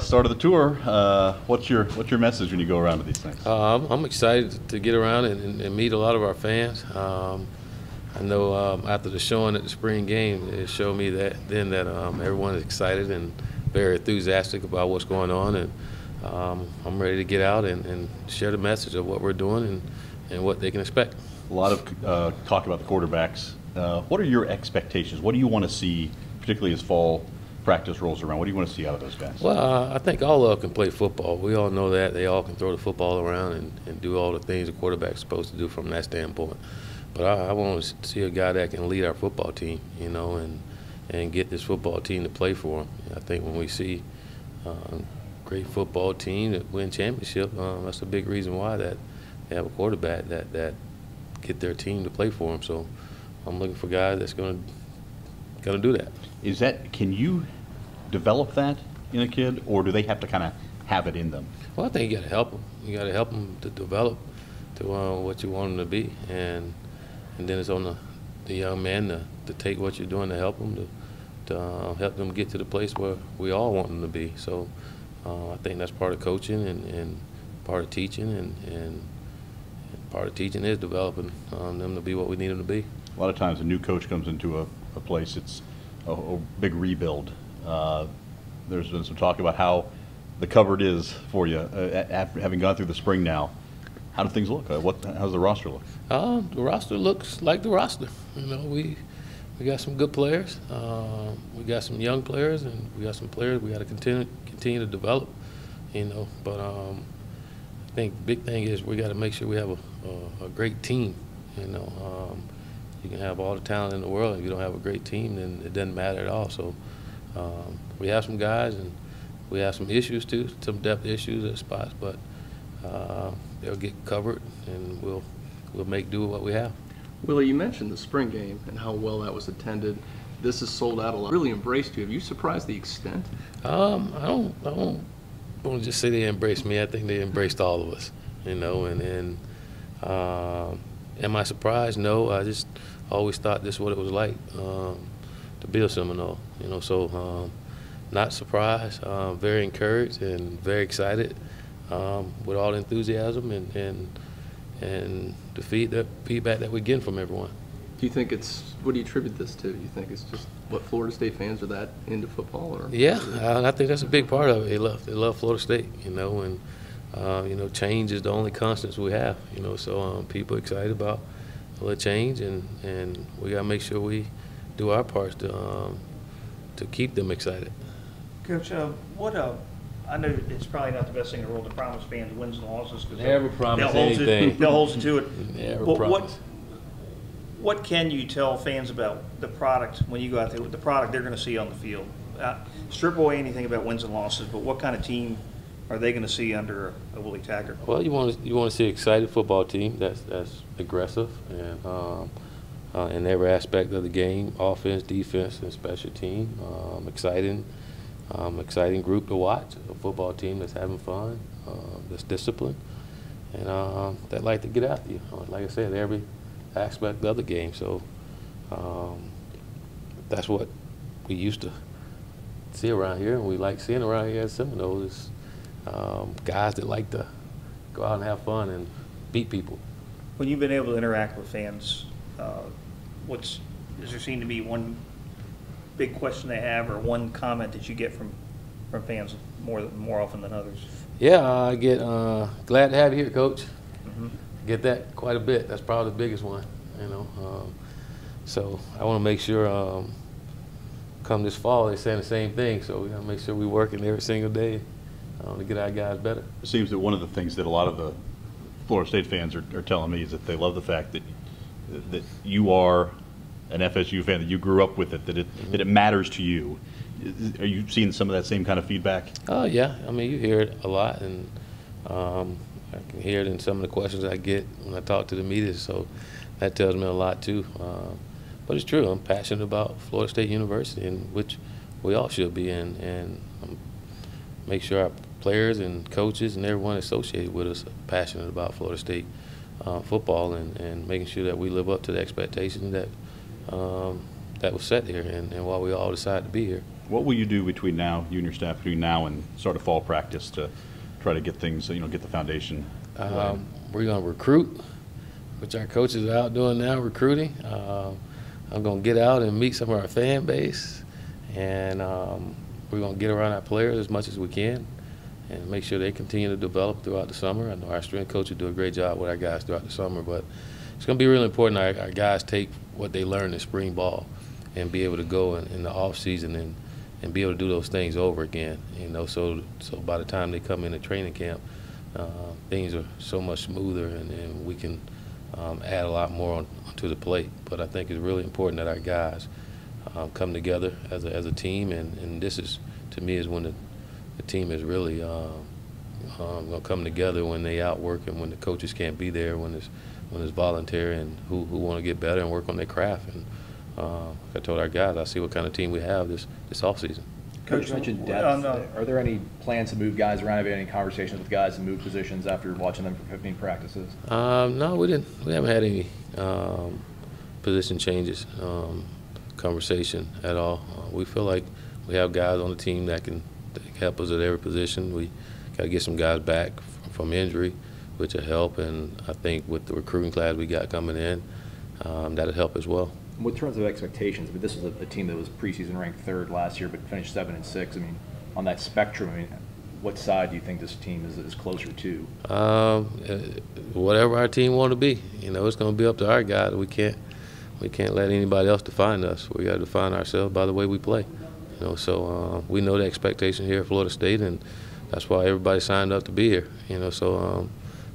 Start of the tour. What's your message when you go around to these things? I'm excited to get around and meet a lot of our fans. I know after the showing at the spring game, it showed me that everyone is excited and very enthusiastic about what's going on, and I'm ready to get out and share the message of what we're doing and what they can expect. A lot of talk about the quarterbacks. What are your expectations? What do you want to see, particularly as fall practice rolls around? What do you want to see out of those guys? Well, I think all of them can play football. We all know that. They all can throw the football around and do all the things a quarterback's supposed to do from that standpoint. But I want to see a guy that can lead our football team, and get this football team to play for him. I think when we see a great football team that win championship, that's a big reason why that they have a quarterback that get their team to play for them. So I'm looking for guys that's going to do that. Can you develop that in a kid, or do they have to kind of have it in them? Well, I think you got to help them. You got to help them to develop to what you want them to be, and then it's on the young man to take what you're doing to help them to help them get to the place where we all want them to be. So I think that's part of coaching and part of teaching, and part of teaching is developing them to be what we need them to be. A lot of times a new coach comes into a place, it's a big rebuild. There's been some talk about how the cupboard is for you after having gone through the spring now. How do things look? How's the roster look? The roster looks like the roster. We got some good players. We got some young players, and we got some players we got to continue to develop. But I think the big thing is we got to make sure we have a great team. You can have all the talent in the world, if you don't have a great team, then it doesn't matter at all. So we have some guys, and we have some issues too, some depth issues at spots, but they'll get covered, and we'll make do with what we have. Willie, you mentioned the spring game and how well that was attended. This is sold out a lot. Really embraced you. Have you surprised the extent? I don't want to just say they embraced me. I think they embraced all of us. Am I surprised? No. I just always thought this is what it was like to be a Seminole. So not surprised. Very encouraged and very excited with all the enthusiasm and the feedback that we're getting from everyone. Do you think what do you attribute this to? Do you think it's just what Florida State fans are that into football? Or yeah, I think that's a big part of it. They love Florida State, and change is the only constants we have. So people are excited about a little change, and we got to make sure we do our part to keep them excited. Coach, I know it's probably not the best thing in the world to promise fans wins and losses, because Never promise anything. They'll hold you to it. Never promise. What can you tell fans about the product when you go out there with the product they're going to see on the field? Strip away anything about wins and losses, but what kind of team are they going to see under a Willie Taggart? Well, you want to see an excited football team that's aggressive and in every aspect of the game, offense, defense, and special team. Exciting group to watch. A football team that's having fun, that's disciplined, and that like to get after you. Like I said, every aspect of the game. So that's what we used to see around here, and we like seeing around here at Seminole is guys that like to go out and have fun and beat people. When you've been able to interact with fans, does there seem to be one big question they have, or one comment that you get from fans more often than others? Yeah, I get glad to have you here, Coach. Get that quite a bit. That's probably the biggest one, So I want to make sure come this fall they're saying the same thing. So we got to make sure we're working every single day to get our guys better. It seems that one of the things that a lot of the Florida State fans are telling me is that they love the fact that you are an FSU fan, that you grew up with it, that it matters to you. Are you seeing some of that same kind of feedback? Oh yeah, I mean you hear it a lot, and I can hear it in some of the questions I get when I talk to the media. So that tells me a lot too. But it's true. I'm passionate about Florida State University, in which we all should be in, and make sure our players and coaches and everyone associated with us are passionate about Florida State football, and making sure that we live up to the expectations that was set here, and why we all decided to be here. What will you do between now, you and your staff, between now and start of fall practice to try to get things, get the foundation? We're going to recruit, which our coaches are out doing now, recruiting. I'm going to get out and meet some of our fan base, and we're going to get around our players as much as we can and make sure they continue to develop throughout the summer. I know our strength coach will do a great job with our guys throughout the summer, but it's going to be really important our guys take what they learned in spring ball and be able to go in the off season and be able to do those things over again. So by the time they come into training camp, things are so much smoother, and we can add a lot more onto the plate. But I think it's really important that our guys come together as a team, and this is, to me, is when the team is really going to come together, when they outwork and when the coaches can't be there, when it's voluntary, and who want to get better and work on their craft. And I told our guys, I see what kind of team we have this offseason. Coach, you mentioned depth. Are there any plans to move guys around? Have you had any conversations with guys to move positions after watching them for 15 practices? No, we didn't. We haven't had any position changes, conversation at all. We feel like we have guys on the team that can help us at every position. We got to get some guys back from injury, which will help. And I think with the recruiting class we got coming in, that'll help as well. With terms of expectations, this was a team that was preseason ranked 3rd last year, but finished 7-6. On that spectrum, what side do you think this team is closer to? Whatever our team want to be. It's going to be up to our guys. We can't let anybody else define us. We got to define ourselves by the way we play. So we know the expectation here at Florida State, and that's why everybody signed up to be here. So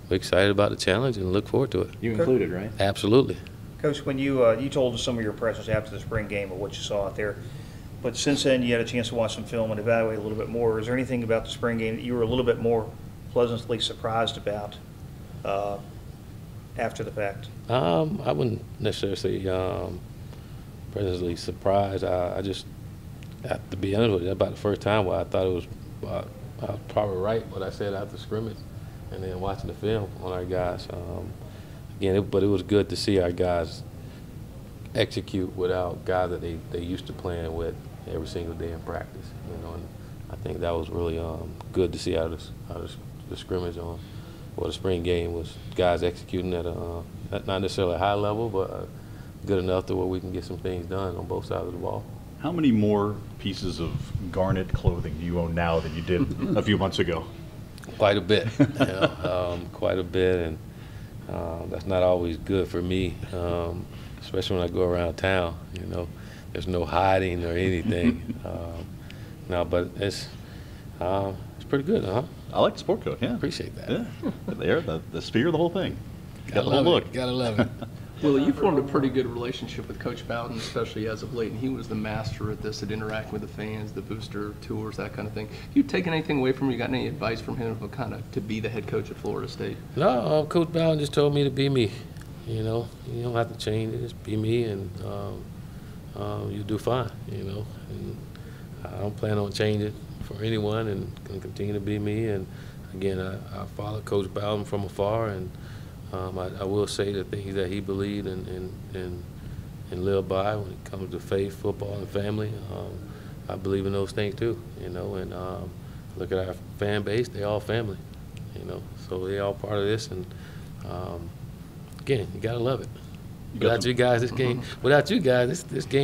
we're excited about the challenge and look forward to it. You included, right? Absolutely. Coach, when you told us some of your impressions after the spring game of what you saw out there, but since then you had a chance to watch some film and evaluate a little bit more. Is there anything about the spring game that you were a little bit more pleasantly surprised about after the fact? I wouldn't necessarily say pleasantly surprised. I just, to be honest with you, about the first time where I thought it was I was probably right what I said after scrimmage, and then watching the film on our guys. But it was good to see our guys execute without guys that they used to playing with every single day in practice. And I think that was really good to see out of the scrimmage the spring game was guys executing at not necessarily a high level, but good enough to where we can get some things done on both sides of the ball. How many more pieces of garnet clothing do you own now than you did a few months ago? Quite a bit, quite a bit, and that's not always good for me, especially when I go around town. There's no hiding or anything. But it's pretty good, huh? I like the sport coat. Yeah, appreciate that. Yeah, there, the spear, the whole thing. Gotta love it. Gotta love it. Willie, you formed a pretty good relationship with Coach Bowden, especially as of late, and he was the master at this, at interacting with the fans, the booster tours, that kind of thing. You taken anything away from him? You got any advice from him of kind of to be the head coach at Florida State? No, Coach Bowden just told me to be me. You don't have to change it. Just be me, and you do fine. And I don't plan on changing for anyone, and gonna continue to be me. And again, I follow Coach Bowden from afar, and I will say the things that he believed and lived by when it comes to faith, football, and family. I believe in those things too, and look at our fan base, they all family, so they all part of this, and again, you gotta love it. Without you guys, this game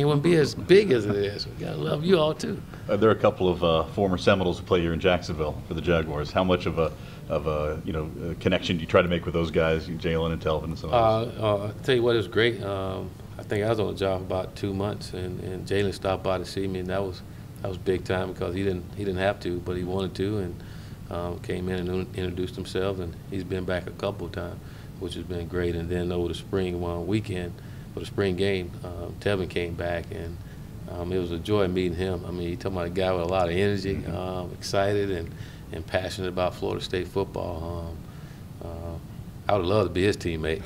wouldn't be as big as it is. We gotta love you all too. There are a couple of former Seminoles who play here in Jacksonville for the Jaguars. How much of a connection do you try to make with those guys, Jalen and Telvin and some others? I'll tell you what, it was great. I think I was on the job about 2 months, and Jalen stopped by to see me, and that was big time because he didn't have to, but he wanted to, and came in and introduced himself, and he's been back a couple of times, which has been great. And then over the spring weekend, for the spring game, Tevin came back, and it was a joy meeting him. He talking about a guy with a lot of energy, excited and passionate about Florida State football. I would love to be his teammate.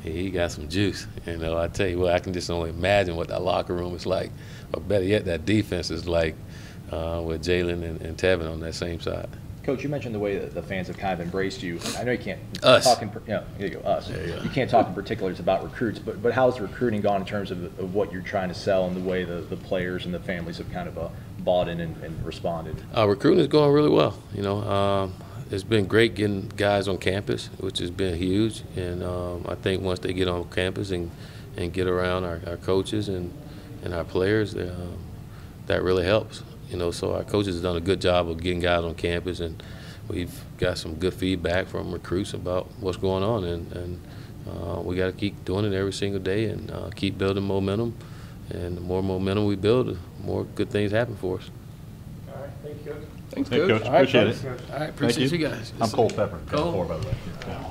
He got some juice. I tell you what, I can just only imagine what that locker room is like, or better yet, that defense is like with Jalen and Tevin on that same side. Coach, you mentioned the way that the fans have kind of embraced you. I know you can't Us. talk in, here you go, us. Yeah. You can't talk in particulars about recruits, but how's the recruiting gone in terms of what you're trying to sell and the way the players and the families have kind of bought in and responded? Recruiting is going really well. You know, it's been great getting guys on campus, which has been huge. And I think once they get on campus and get around our coaches and our players, that really helps. You know, so our coaches have done a good job of getting guys on campus, and we've got some good feedback from recruits about what's going on. And we got to keep doing it every single day and keep building momentum. And the more momentum we build, the more good things happen for us. All right, thank you, Coach. Thanks, Hey, Coach. Coach, appreciate it. All right, appreciate you guys. I'm Cole Pepper. Cole. 4, by the way. Yeah.